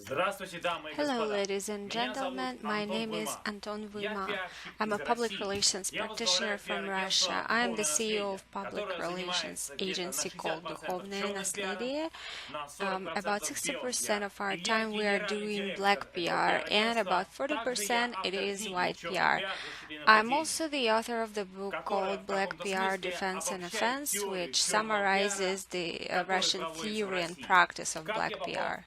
Hello, ladies and gentlemen. My name is Anton Vuyma. I'm a public relations practitioner from Russia. I am the CEO of public relations agency called Духовное наследие. About 60% of our time we are doing black PR, and about 40% it is white PR. I'm also the author of the book called Black PR Defense and Offense, which summarizes the Russian theory and practice of black PR.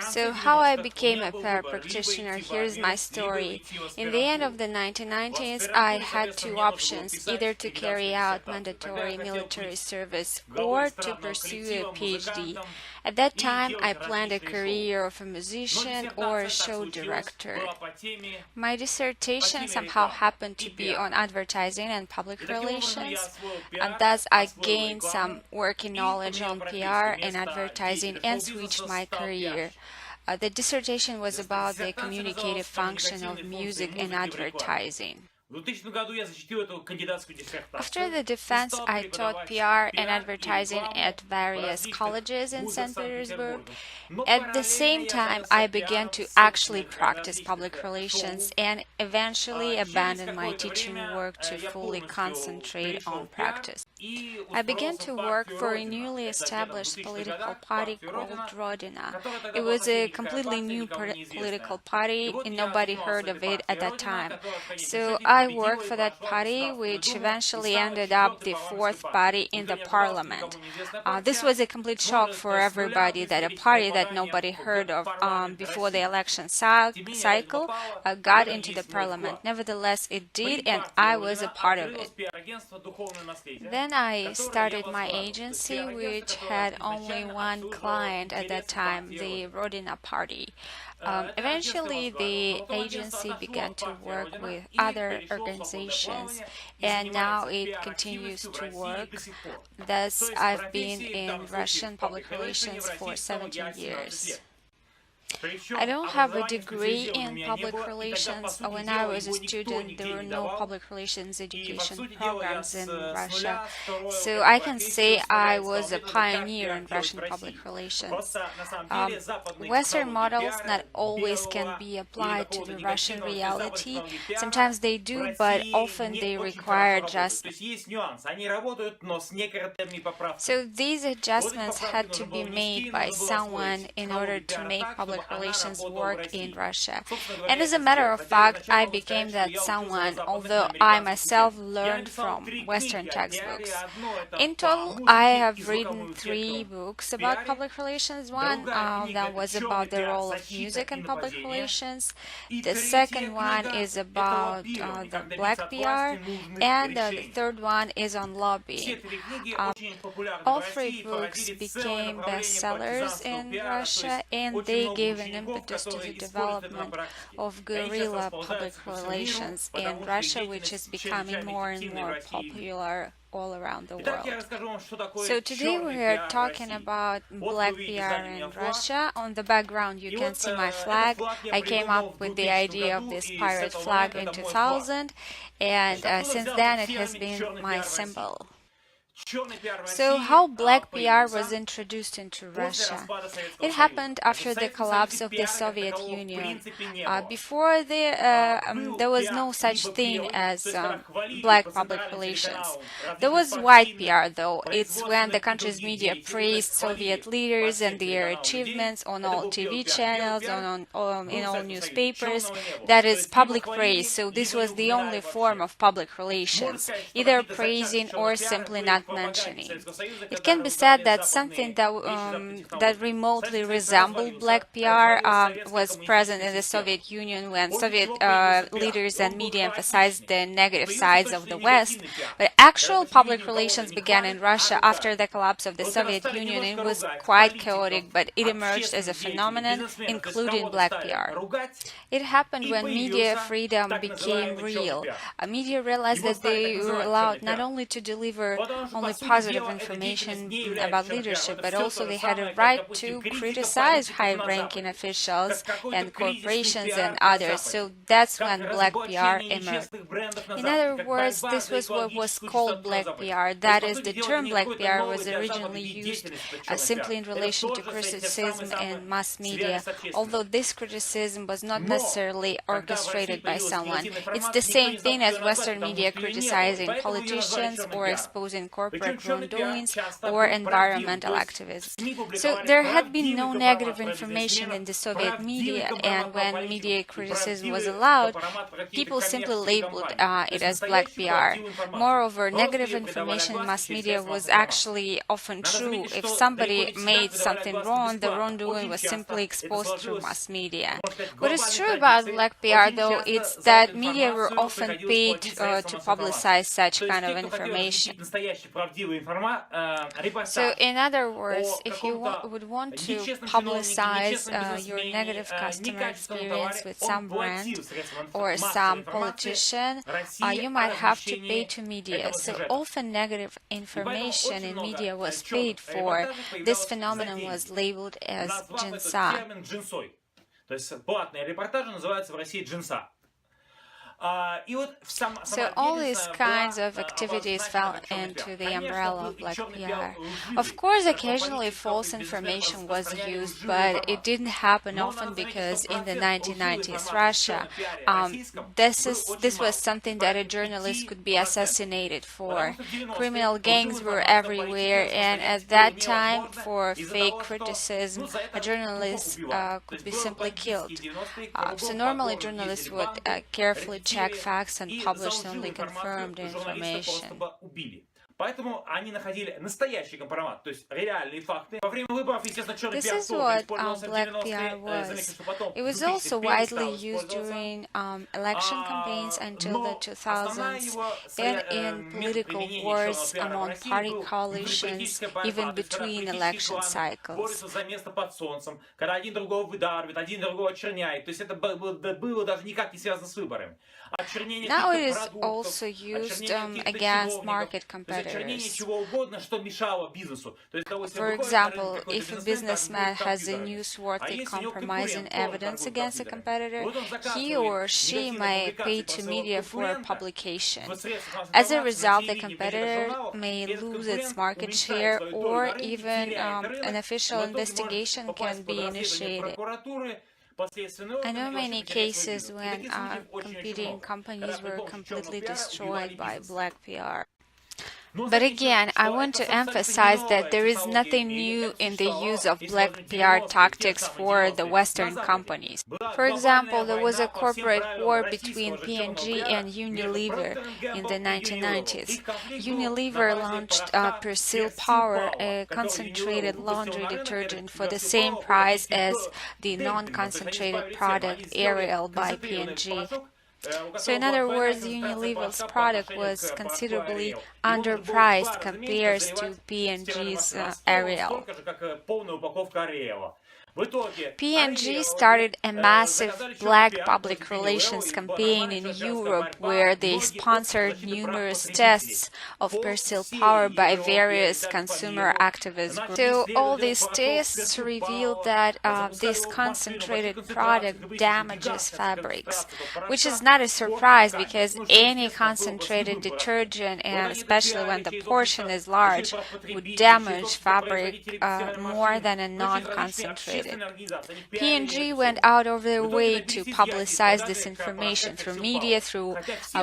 So, how I became a PR practitioner, here's my story. In the end of the 1990s, I had two options, either to carry out mandatory military service or to pursue a PhD. At that time, I planned a career of a musician or a show director. My dissertation somehow happened to be on advertising and public relations, and thus I gained some working knowledge on PR and advertising and switched my career. The dissertation was about the communicative function of music in advertising. After the defense, I taught PR and advertising at various colleges in St. Petersburg. At the same time, I began to actually practice public relations and eventually abandoned my teaching work to fully concentrate on practice. I began to work for a newly established political party called Rodina. It was a completely new political party and nobody heard of it at that time. So I worked for that party, which eventually ended up the fourth party in the parliament. This was a complete shock for everybody that a party that nobody heard of before the election cycle got into the parliament. Nevertheless, it did, and I was a part of it. Then I started my agency, which had only one client at that time, the Rodina Party. Eventually, the agency began to work with other organizations, and now it continues to work. Thus, I've been in Russian public relations for 17 years. I don't have a degree in public relations. When I was a student, there were no public relations education programs in Russia. So I can say I was a pioneer in Russian public relations. Western models not always can be applied to the Russian reality. Sometimes they do, but often they require adjustments. So these adjustments had to be made by someone in order to make public relations work in Russia. And as a matter of fact, I became that someone, although I myself learned from Western textbooks. In total, I have written 3 books about public relations. One of them was about the role of music in public relations. The second one is about the black PR, and the third one is on lobbying. All 3 books became bestsellers in Russia, and they gave an impetus to the development of guerrilla public relations in Russia, which is becoming more and more popular all around the world. So today we are talking about black PR in Russia. On the background you can see my flag. I came up with the idea of this pirate flag in 2000, and since then it has been my symbol. So, how black PR was introduced into Russia? It happened after the collapse of the Soviet Union. Before there was no such thing as black public relations. There was white PR, though. It's when the country's media praised Soviet leaders and their achievements on all TV channels, in all newspapers. That is public praise. So this was the only form of public relations, either praising or simply not mentioning. It can be said that something that remotely resembled black PR was present in the Soviet Union when Soviet leaders and media emphasized the negative sides of the West. But actual public relations began in Russia after the collapse of the Soviet Union. It was quite chaotic, but it emerged as a phenomenon, including black PR. It happened when media freedom became real. Media realized that they were allowed not only to deliver only positive information about leadership, but also they had a right to criticize high-ranking officials and corporations and others. So that's when black PR emerged. In other words, this was what was called black PR. That is, the term black PR was originally used simply in relation to criticism in mass media, although this criticism was not necessarily orchestrated by someone. It's the same thing as Western media criticizing politicians or exposing corporate wrongdoings or environmental activism. So there had been no negative information in the Soviet media, and when media criticism was allowed, people simply labeled it as black PR. Moreover, negative information in mass media was actually often true. If somebody made something wrong, the wrongdoing was simply exposed through mass media. What is true about black PR, though, is that media were often paid to publicize such kind of information. So, in other words, if you would want to publicize your negative customer experience with some brand or some politician, you might have to pay to media. So often negative information in media was paid for. This phenomenon was labeled as джинса. То есть платные репортажи называются в России джинса. So all these kinds of activities fell into the umbrella of black PR. Of course, occasionally false information was used, but it didn't happen often because in the 1990s Russia, this was something that a journalist could be assassinated for. Criminal gangs were everywhere, and at that time, for fake criticism, a journalist could be simply killed. So normally journalists would carefully check facts and publish only confirmed information. Поэтому они находили настоящий компромат, то есть реальные факты. Во время выборов, естественно, черный This пиар is тоже what использовался в black 90-е, PR was. заметьте, что потом It was в 2000-х also widely перестал used использоваться. during election campaigns until the 2000s and in political wars among party coalitions, even between election cycles. Борются за место под солнцем, когда один другого выдавливает, один другого очерняет. То есть это было даже никак не связано с выборами. Now it is also used against market competitors. For example, if a businessman has a newsworthy compromising evidence against a competitor, he or she may pay to media for a publication. As a result, the competitor may lose its market share, or even an official investigation can be initiated. I know many cases when competing companies were completely destroyed by black PR. But again, I want to emphasize that there is nothing new in the use of black PR tactics for the Western companies. For example, there was a corporate war between P&G and Unilever in the 1990s. Unilever launched Persil Power, a concentrated laundry detergent, for the same price as the non-concentrated product Ariel by P&G. So in other words, Unilever's product was considerably underpriced compared to P&G's Ariel. P&G started a massive black public relations campaign in Europe where they sponsored numerous tests of Persil Power by various consumer activist groups. So all these tests revealed that this concentrated product damages fabrics, which is not a surprise because any concentrated detergent, and especially when the portion is large, would damage fabric more than a non-concentrated. P&G went out of their way to publicize this information through media, through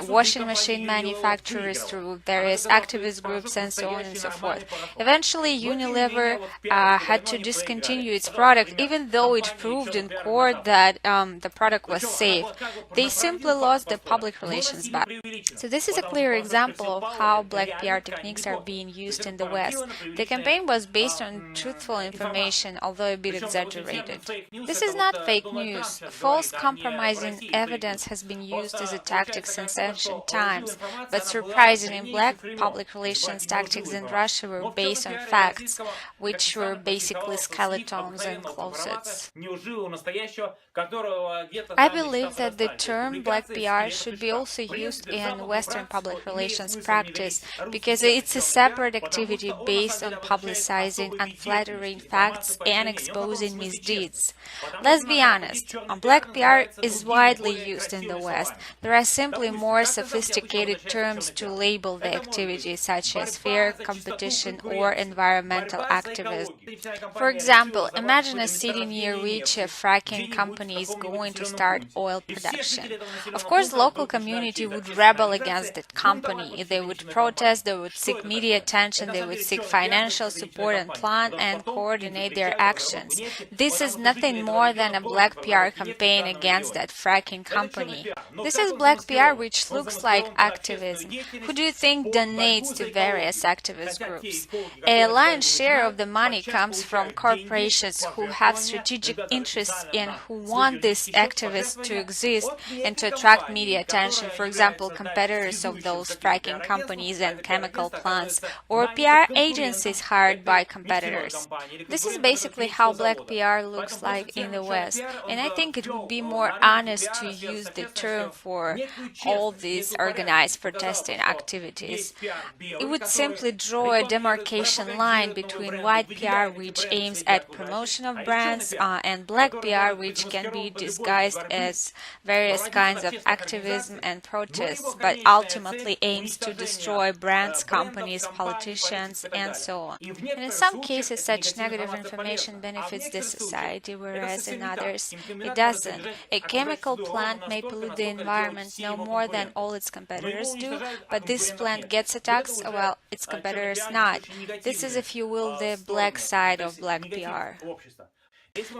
washing machine manufacturers, through various activist groups, and so on and so forth. Eventually, Unilever had to discontinue its product, even though it proved in court that the product was safe. They simply lost the public relations battle. So this is a clear example of how black PR techniques are being used in the West. The campaign was based on truthful information, although a bit exaggerated. exaggerated. This is not fake news. False compromising evidence has been used as a tactic since ancient times, but surprisingly, black public relations tactics in Russia were based on facts, which were basically skeletons and closets. I believe that the term black PR should be also used in Western public relations practice because it's a separate activity based on publicizing unflattering facts and exposing misdeeds. Let's be honest, black PR is widely used in the West. There are simply more sophisticated terms to label the activity, such as fair competition or environmental activism. For example, imagine a city near which a fracking company is going to start oil production. Of course, the local community would rebel against that company. They would protest, they would seek media attention, they would seek financial support and plan and coordinate their actions. This is nothing more than a black PR campaign against that fracking company. This is black PR which looks like activism. Who do you think donates to various activist groups? A lion's share of the money comes from corporations who have strategic interests and who want these activists to exist and to attract media attention, for example, competitors of those fracking companies and chemical plants, or PR agencies hired by competitors. This is basically how black PR looks like in the West, and I think it would be more honest to use the term for all these organized protesting activities. It would simply draw a demarcation line between white PR, which aims at promotion of brands, and black PR, which can be disguised as various kinds of activism and protests, but ultimately aims to destroy brands, companies, politicians, and so on. And in some cases, such negative information benefits the society, whereas in others, it doesn't. A chemical plant may pollute the environment no more than all its competitors do, but this plant gets attacks while its competitors not. This is, if you will, the black side of black PR.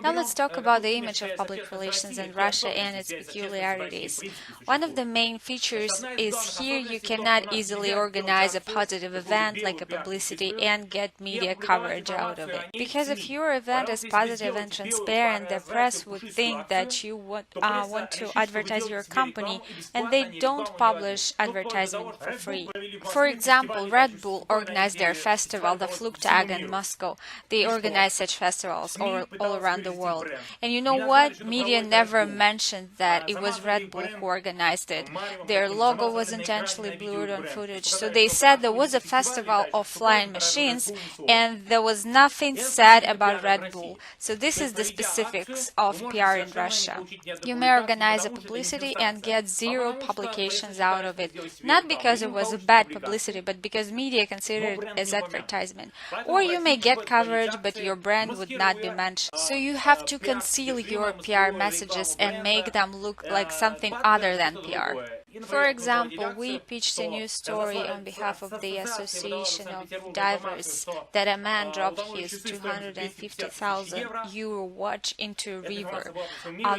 Now let's talk about the image of public relations in Russia and its peculiarities. One of the main features is here you cannot easily organize a positive event like a publicity and get media coverage out of it. Because if your event is positive and transparent, the press would think that you want to advertise your company, and they don't publish advertisement for free. For example, Red Bull organized their festival, the Flugtag in Moscow. They organize such festivals all around the world. And you know what? Media never mentioned that it was Red Bull who organized it. Their logo was intentionally blurred on footage. So they said there was a festival of flying machines and there was nothing said about Red Bull. So this is the specifics of PR in Russia. You may organize a publicity and get zero publications out of it. Not because it was a bad publicity, but because media considered it as advertisement. Or you may get coverage, but your brand would not be mentioned. So you have to conceal your PR messages and make them look like something other than PR. For example, we pitched a news story on behalf of the Association of Divers that a man dropped his €250,000 watch into a river.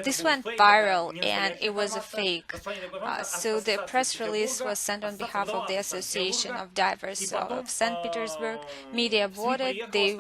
This went viral and it was a fake. So the press release was sent on behalf of the Association of Divers of St. Petersburg. Media bought it. They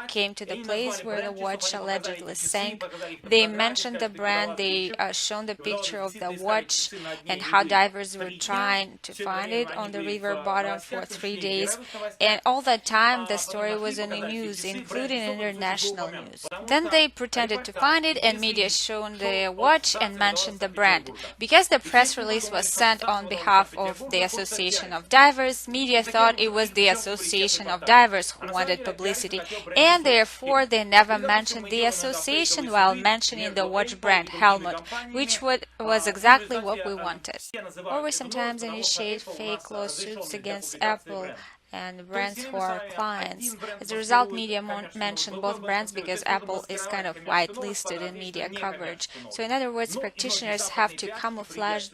came to the place where the watch allegedly sank. They mentioned the brand. They shown the picture of the watch and how divers were trying to find it on the river bottom for 3 days, and all that time the story was in the news, including international news. Then they pretended to find it, and media shown the watch and mentioned the brand. Because the press release was sent on behalf of the Association of Divers, media thought it was the Association of Divers who wanted publicity, and therefore they never mentioned the association while mentioning the watch brand Helmut, which was exactly what we wanted. Or we sometimes initiate fake lawsuits against Apple and brands who are clients. As a result, media mention both brands because Apple is kind of whitelisted in media coverage. So in other words, practitioners have to camouflage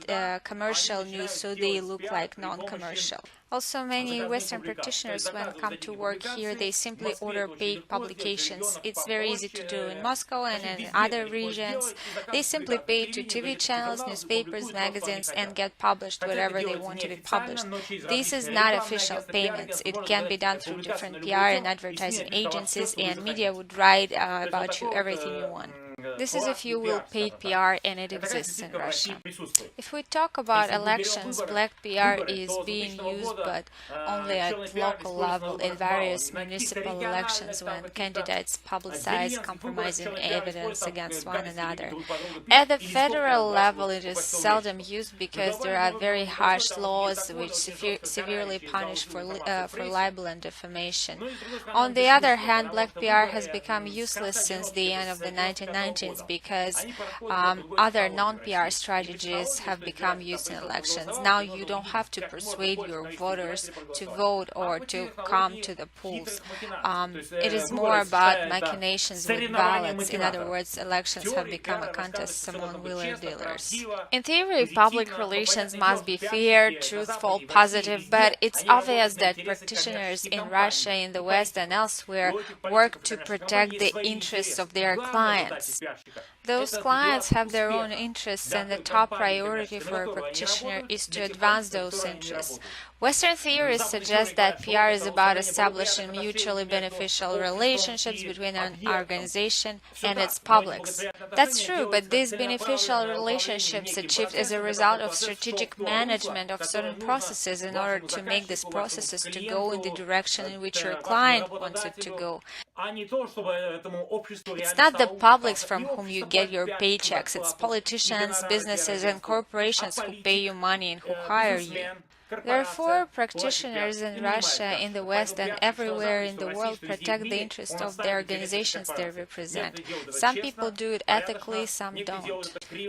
commercial news so they look like non-commercial. Also, many Western practitioners, when come to work here, they simply order paid publications. It's very easy to do in Moscow and in other regions. They simply pay to TV channels, newspapers, magazines, and get published whatever they want to be published. This is not official payments. It can be done through different PR and advertising agencies, and media would write about you everything you want. This is, if you will, paid PR, and it exists in Russia. If we talk about elections, black PR is being used, but only at local level in various municipal elections when candidates publicize compromising evidence against one another. At the federal level, it is seldom used because there are very harsh laws which severely punish for libel and defamation. On the other hand, black PR has become useless since the end of the 1990s because other non-PR strategies have become used in elections. Now you don't have to persuade your voters to vote or to come to the polls. It is more about machinations with ballots. In other words, elections have become a contest among wheeler dealers. In theory, public relations must be fair, truthful, positive, but it's obvious that practitioners in Russia, in the West, and elsewhere work to protect the interests of their clients. Those clients have their own interests, and the top priority for a practitioner is to advance those interests. Western theorists suggest that PR is about establishing mutually beneficial relationships between an organization and its publics. That's true, but these beneficial relationships achieved as a result of strategic management of certain processes in order to make these processes to go in the direction in which your client wants it to go. It's not the publics from whom you get your paychecks, it's politicians, businesses, and corporations who pay you money and who hire you. Therefore, practitioners in Russia, in the West, and everywhere in the world protect the interests of the organizations they represent. Some people do it ethically, some don't.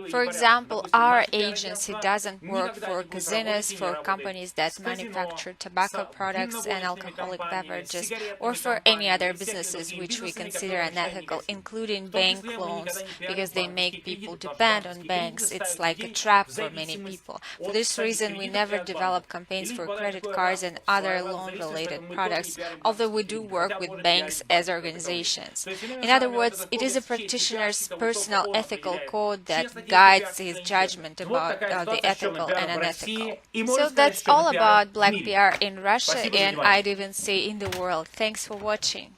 For example, our agency doesn't work for casinos, for companies that manufacture tobacco products and alcoholic beverages, or for any other businesses which we consider unethical, including bank loans, because they make people depend on banks. It's like a trap for many people. For this reason, we never develop campaigns for credit cards and other loan-related products, although we do work with banks as organizations. In other words, it is a practitioner's personal ethical code that guides his judgment about the ethical and unethical. So that's all about black PR in Russia, and I'd even say in the world. Thanks for watching.